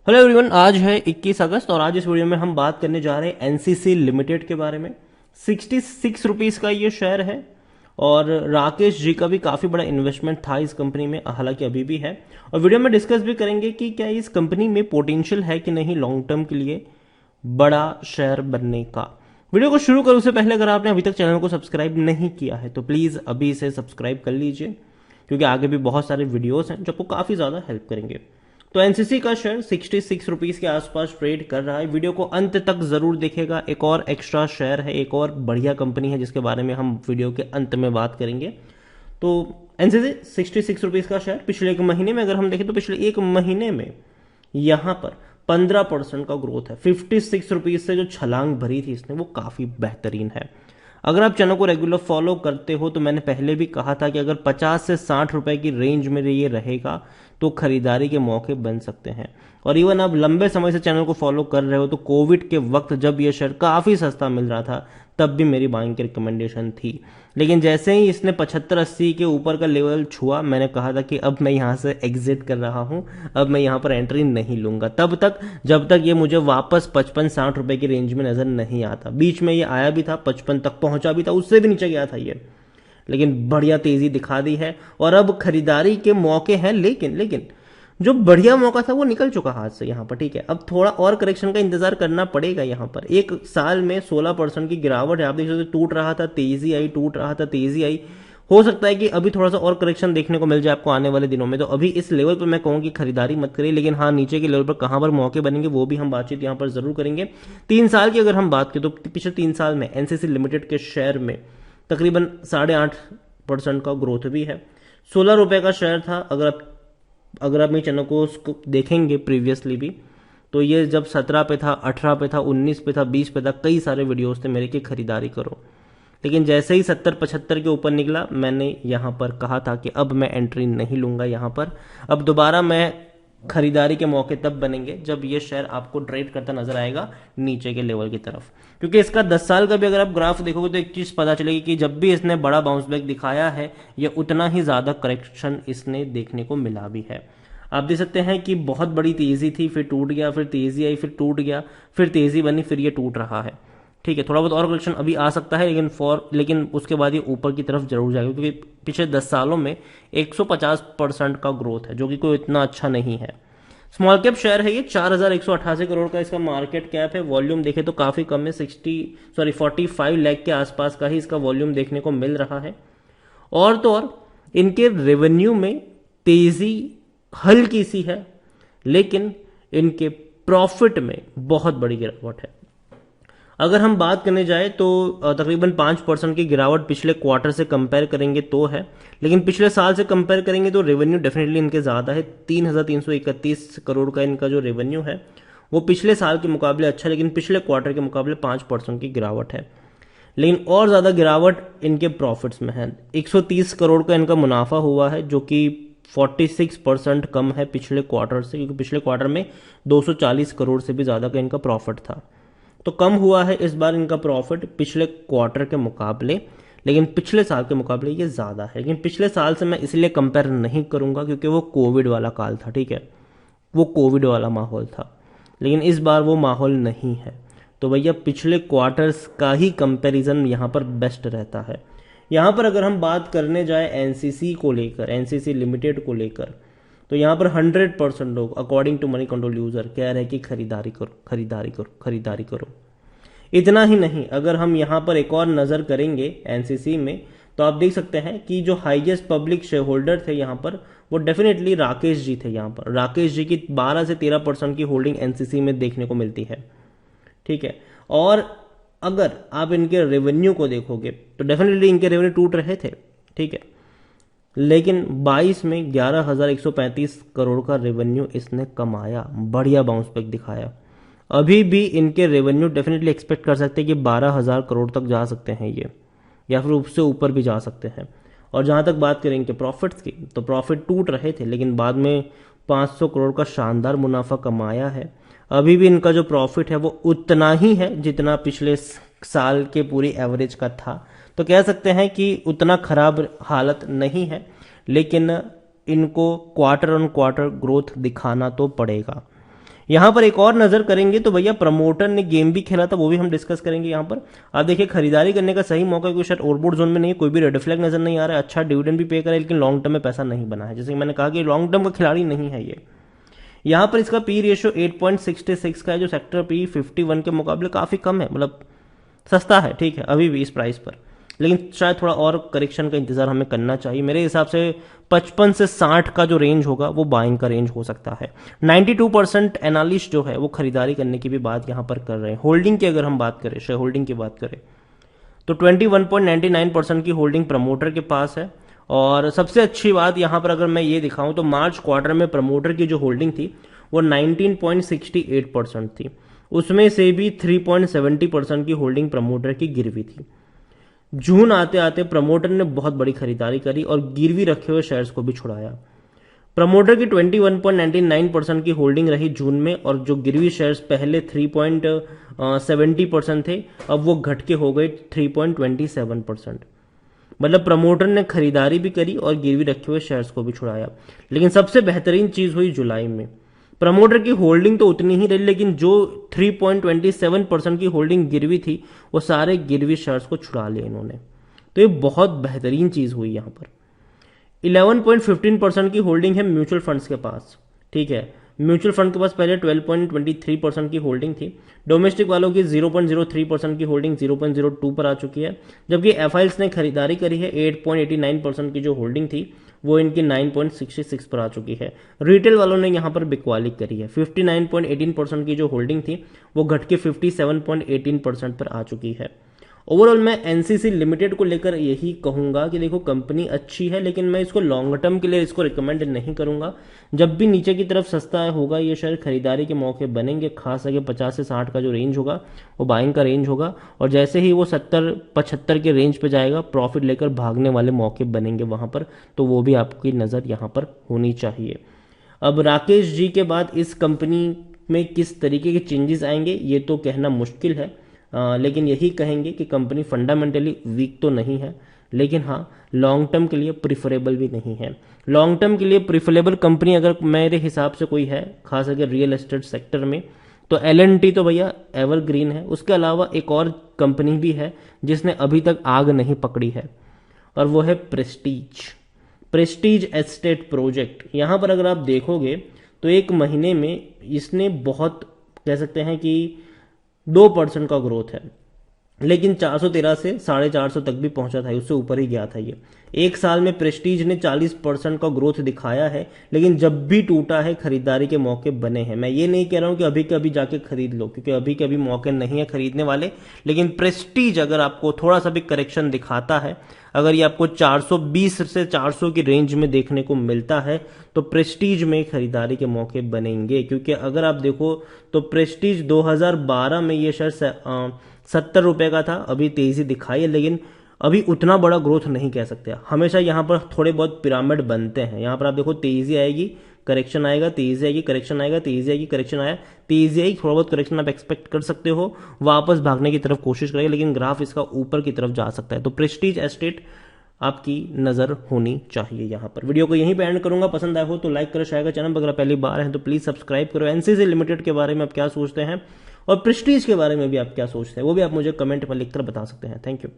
Hello everyone, आज है 21 अगस्त और आज इस वीडियो में हम बात करने जा रहे हैं एनसीसी लिमिटेड के बारे में। 66 रुपीस का ये शेयर है और राकेश जी का भी काफ़ी बड़ा इन्वेस्टमेंट था इस कंपनी में, हालांकि अभी भी है। और वीडियो में डिस्कस भी करेंगे कि क्या इस कंपनी में पोटेंशियल है कि नहीं लॉन्ग टर्म के लिए बड़ा शेयर बनने का। वीडियो को शुरू करूँ उससे पहले अगर आपने अभी तक चैनल को सब्सक्राइब नहीं किया है तो प्लीज़ अभी इसे सब्सक्राइब कर लीजिए, क्योंकि आगे भी बहुत सारे वीडियोस हैं जो आपको काफ़ी ज़्यादा हेल्प करेंगे। तो एनसीसी का शेयर 66 रुपीस के आसपास ट्रेड कर रहा है। वीडियो को अंत तक जरूर देखेगा, एक और एक्स्ट्रा शेयर है, एक और बढ़िया कंपनी है जिसके बारे में हम वीडियो के अंत में बात करेंगे। तो एनसीसी 66 रुपीस का शेयर पिछले एक महीने में अगर हम देखें तो पिछले एक महीने में यहां पर 15% का ग्रोथ है। 56 रुपीज से जो छलांग भरी थी इसने वो काफी बेहतरीन है। अगर आप चैनल को रेगुलर फॉलो करते हो तो मैंने पहले भी कहा था कि अगर 50 से 60 रुपए की रेंज में ये रहेगा तो खरीदारी के मौके बन सकते हैं। और इवन आप लंबे समय से चैनल को फॉलो कर रहे हो तो कोविड के वक्त जब ये शेयर काफी सस्ता मिल रहा था तब भी मेरी बाइंग की रिकमेंडेशन थी। लेकिन जैसे ही इसने 75-80 के ऊपर का लेवल छुआ, मैंने कहा था कि अब मैं यहां से एग्जिट कर रहा हूं, अब मैं यहां पर एंट्री नहीं लूंगा तब तक जब तक ये मुझे वापस 55-60 रुपए की रेंज में नजर नहीं आता। बीच में ये आया भी था, 55 तक पहुंचा भी था, उससे भी नीचे गया था ये, लेकिन बढ़िया तेजी दिखा दी है और अब खरीदारी के मौके हैं। लेकिन जो बढ़िया मौका था वो निकल चुका हाथ से यहाँ पर, ठीक है। अब थोड़ा और करेक्शन का इंतजार करना पड़ेगा। यहाँ पर एक साल में 16% की गिरावट है, आप देख सकते, टूट रहा था तेजी आई, टूट रहा था तेजी आई। हो सकता है कि अभी थोड़ा सा और करेक्शन देखने को मिल जाए आपको आने वाले दिनों में। तो अभी इस लेवल पर मैं कहूँ कि खरीदारी मत करिए, लेकिन हाँ नीचे के लेवल पर कहां पर मौके बनेंगे वो भी हम बातचीत यहाँ पर जरूर करेंगे। 3 साल की अगर हम बात करें तो पिछले 3 साल में एनसीसी लिमिटेड के शेयर में तकरीबन 8.5% का ग्रोथ भी है। 16 रुपए का शेयर था। अगर आप मेरे चैनल को उसको देखेंगे प्रीवियसली भी, तो ये जब 17 पे था, 18 पे था, 19 पे था, 20 पे था, कई सारे वीडियोस थे मेरे की खरीदारी करो। लेकिन जैसे ही 70-75 के ऊपर निकला मैंने यहां पर कहा था कि अब मैं एंट्री नहीं लूंगा यहां पर। अब दोबारा मैं खरीदारी के मौके तब बनेंगे जब ये शेयर आपको ट्रेड करता नजर आएगा नीचे के लेवल की तरफ, क्योंकि इसका 10 साल का भी अगर आप ग्राफ देखोगे तो एक चीज पता चलेगी कि जब भी इसने बड़ा बाउंस बैक दिखाया है ये उतना ही ज्यादा करेक्शन इसने देखने को मिला भी है। आप देख सकते हैं कि बहुत बड़ी तेजी थी, फिर टूट गया, फिर तेजी आई, फिर टूट गया, फिर तेजी बनी, फिर ये टूट रहा है, ठीक है। थोड़ा बहुत और करेक्शन अभी आ सकता है, लेकिन उसके बाद ये ऊपर की तरफ जरूर जाएगा, क्योंकि पिछले 10 सालों में 150% का ग्रोथ है, जो कि कोई इतना अच्छा नहीं है। स्मॉल कैप शेयर है ये, 4188 करोड़ का इसका मार्केट कैप है। वॉल्यूम देखे तो काफी कम है, 45 लाख के आसपास का ही इसका वॉल्यूम देखने को मिल रहा है। और तो और इनके रेवेन्यू में तेजी हल्की सी है, लेकिन इनके प्रॉफिट में बहुत बड़ी गिरावट है। अगर हम बात करने जाए तो तकरीबन 5% की गिरावट पिछले क्वार्टर से कंपेयर करेंगे तो है, लेकिन पिछले साल से कंपेयर करेंगे तो रेवेन्यू डेफिनेटली इनके ज्यादा है। 3331 करोड़ का इनका जो रेवेन्यू है वो पिछले साल के मुकाबले अच्छा, लेकिन पिछले क्वार्टर के मुकाबले 5% की गिरावट है। लेकिन और ज्यादा गिरावट इनके प्रॉफिट्स में है। 130 करोड़ का इनका मुनाफा हुआ है, जो कि 46% कम है पिछले क्वार्टर से, क्योंकि पिछले क्वार्टर में 240 करोड़ से भी ज्यादा का इनका प्रॉफिट था। तो कम हुआ है इस बार इनका प्रॉफिट पिछले क्वार्टर के मुकाबले, लेकिन पिछले साल के मुकाबले ये ज्यादा है। लेकिन पिछले साल से मैं इसलिए कंपेयर नहीं करूंगा क्योंकि वो कोविड वाला काल था, ठीक है, वो कोविड वाला माहौल था, लेकिन इस बार वो माहौल नहीं है। तो भैया पिछले क्वार्टर्स का ही कंपैरिजन यहाँ पर बेस्ट रहता है। यहाँ पर अगर हम बात करने जाए एनसीसी को लेकर, एनसीसी लिमिटेड को लेकर, तो यहाँ पर 100% लोग according to Moneycontrol user कह रहे हैं कि खरीदारी करो, खरीदारी करो, खरीदारी करो। इतना ही नहीं, अगर हम यहाँ पर एक और नजर करेंगे एनसीसी में तो आप देख सकते हैं कि जो हाईएस्ट पब्लिक शेयर होल्डर थे यहाँ पर वो डेफिनेटली राकेश जी थे। यहाँ पर राकेश जी की 12 से 13% की होल्डिंग एनसीसी में देखने को मिलती है, ठीक है। और अगर आप इनके रेवेन्यू को देखोगे तो डेफिनेटली इनके रेवेन्यू टूट रहे थे, ठीक है, लेकिन 22 में 11,135 करोड़ का रेवेन्यू इसने कमाया, बढ़िया बाउंस बैक दिखाया। अभी भी इनके रेवेन्यू डेफिनेटली एक्सपेक्ट कर सकते हैं कि 12,000 करोड़ तक जा सकते हैं ये, या फिर उससे ऊपर भी जा सकते हैं। और जहां तक बात करें इनके प्रॉफिट्स की, तो प्रॉफिट टूट रहे थे, लेकिन बाद में 500 करोड़ का शानदार मुनाफा कमाया है। अभी भी इनका जो प्रॉफिट है वो उतना ही है जितना पिछले साल के पूरी एवरेज का था। तो कह सकते हैं कि उतना खराब हालत नहीं है, लेकिन इनको क्वार्टर ऑन क्वार्टर ग्रोथ दिखाना तो पड़ेगा। यहां पर एक और नजर करेंगे तो भैया प्रमोटर ने गेम भी खेला था, वो भी हम डिस्कस करेंगे यहां पर। आप देखिए खरीदारी करने का सही मौका, क्योंकि शायद ओवरबोट जोन में नहीं, कोई भी रेड फ्लैग नजर नहीं आ रहा है, अच्छा डिविडेंड भी पे करे, लेकिन लॉन्ग टर्म में पैसा नहीं बना है। जैसे कि मैंने कहा कि लॉन्ग टर्म का खिलाड़ी नहीं है ये। यहां पर इसका पी रेशियो 8.66 का है, जो सेक्टर पी 51 के मुकाबले काफी कम है, मतलब सस्ता है, ठीक है अभी भी इस प्राइस पर। लेकिन शायद थोड़ा और करेक्शन का इंतजार हमें करना चाहिए। मेरे हिसाब से 55 से 60 का जो रेंज होगा वो बाइंग का रेंज हो सकता है। 92% एनालिस्ट जो है वो खरीदारी करने की भी बात यहां पर कर रहे हैं। होल्डिंग की अगर हम बात करें, शेयर होल्डिंग की बात करें, तो 21.99% की होल्डिंग प्रमोटर के पास है। और सबसे अच्छी बात यहां पर अगर मैं ये दिखाऊं तो मार्च क्वार्टर में प्रमोटर की जो होल्डिंग थी वो 19.68% थी, उसमें से भी 3.70% की होल्डिंग प्रमोटर की गिरवी थी। जून आते आते प्रमोटर ने बहुत बड़ी खरीदारी करी और गिरवी रखे हुए शेयर्स को भी छुड़ाया। प्रमोटर की 21.99% की होल्डिंग रही जून में, और जो गिरवी शेयर्स पहले 3.70% थे, अब वो घट के हो गए 3.27%। मतलब प्रमोटर ने खरीदारी भी करी और गिरवी रखे हुए शेयर्स को भी छुड़ाया। लेकिन सबसे बेहतरीन चीज हुई जुलाई में। प्रमोटर की होल्डिंग तो उतनी ही रही, लेकिन जो 3.27% की होल्डिंग गिरवी थी वो सारे गिरवी शेयर्स को छुड़ा लिए इन्होंने। तो ये बहुत बेहतरीन चीज हुई यहां पर। 11.15% की होल्डिंग है म्यूचुअल फंड्स के पास, ठीक है। म्यूचुअल फंड के पास पहले 12.23% की होल्डिंग थी। डोमेस्टिक वालों की 0.03% की होल्डिंग 0.02 पर आ चुकी है, जबकि एफआईएल्स ने खरीदारी करी है। 8.89% की जो होल्डिंग थी वो इनकी 9.66 पर आ चुकी है। रिटेल वालों ने यहां पर बिकवाली करी है। 59.18% की जो होल्डिंग थी वो घट के 57.18% पर आ चुकी है। ओवरऑल मैं एनसीसी लिमिटेड को लेकर यही कहूंगा कि देखो कंपनी अच्छी है, लेकिन मैं इसको लॉन्ग टर्म के लिए इसको रिकमेंड नहीं करूंगा। जब भी नीचे की तरफ सस्ता होगा ये शेयर खरीदारी के मौके बनेंगे, खास करके 50 से 60 का जो रेंज होगा वो बाइंग का रेंज होगा, और जैसे ही वो 70-75 के रेंज पे जाएगा प्रॉफिट लेकर भागने वाले मौके बनेंगे वहां पर, तो वो भी आपकी नज़र यहाँ पर होनी चाहिए। अब राकेश जी के बाद इस कंपनी में किस तरीके के चेंजेस आएंगे ये तो कहना मुश्किल है, लेकिन यही कहेंगे कि कंपनी फंडामेंटली वीक तो नहीं है, लेकिन हाँ लॉन्ग टर्म के लिए प्रिफरेबल भी नहीं है। लॉन्ग टर्म के लिए प्रिफरेबल कंपनी अगर मेरे हिसाब से कोई है, खास अगर रियल एस्टेट सेक्टर में, तो एल&टी तो भैया एवरग्रीन है। उसके अलावा एक और कंपनी भी है जिसने अभी तक आग नहीं पकड़ी है, और वो है प्रेस्टीज एस्टेट प्रोजेक्ट। यहां पर अगर आप देखोगे तो एक महीने में इसने बहुत, कह सकते हैं कि 2% का ग्रोथ है, लेकिन 413 से 450 तक भी पहुंचा था, उससे ऊपर ही गया था ये। एक साल में प्रेस्टीज ने 40% का ग्रोथ दिखाया है, लेकिन जब भी टूटा है खरीदारी के मौके बने हैं। मैं ये नहीं कह रहा हूं कि अभी के अभी जाके खरीद लो, क्योंकि अभी के अभी मौके नहीं है खरीदने वाले, लेकिन प्रेस्टीज अगर आपको थोड़ा सा भी करेक्शन दिखाता है, अगर ये आपको 420 से 400 की रेंज में देखने को मिलता है, तो प्रेस्टीज में खरीदारी के मौके बनेंगे। क्योंकि अगर आप देखो तो प्रेस्टीज 2012 में ये शायद 70 रुपए का था, अभी तेजी दिखाई है, लेकिन अभी उतना बड़ा ग्रोथ नहीं कह सकते। हमेशा यहाँ पर थोड़े बहुत पिरामिड बनते हैं। यहाँ पर आप देखो तेजी आएगी, करेक्शन आएगा, तेजी आएगी, करेक्शन आएगा, तेजी आएगी, करेक्शन आया, तेजी आएगी, थोड़ा बहुत करेक्शन आप एक्सपेक्ट कर सकते हो, वापस भागने की तरफ कोशिश करेगा, लेकिन ग्राफ इसका ऊपर की तरफ जा सकता है। तो प्रेस्टीज एस्टेट आपकी नजर होनी चाहिए यहाँ पर। वीडियो को यहीं पे एंड करूंगा। पसंद आया हो तो लाइक करो, शेयर करो, चैनल पर अगर पहली बार है तो प्लीज सब्सक्राइब करो। एनसीसी लिमिटेड के बारे में आप क्या सोचते हैं और प्रेस्टीज के बारे में भी आप क्या सोचते हैं वो भी आप मुझे कमेंट पर लिखकर बता सकते हैं। Thank you.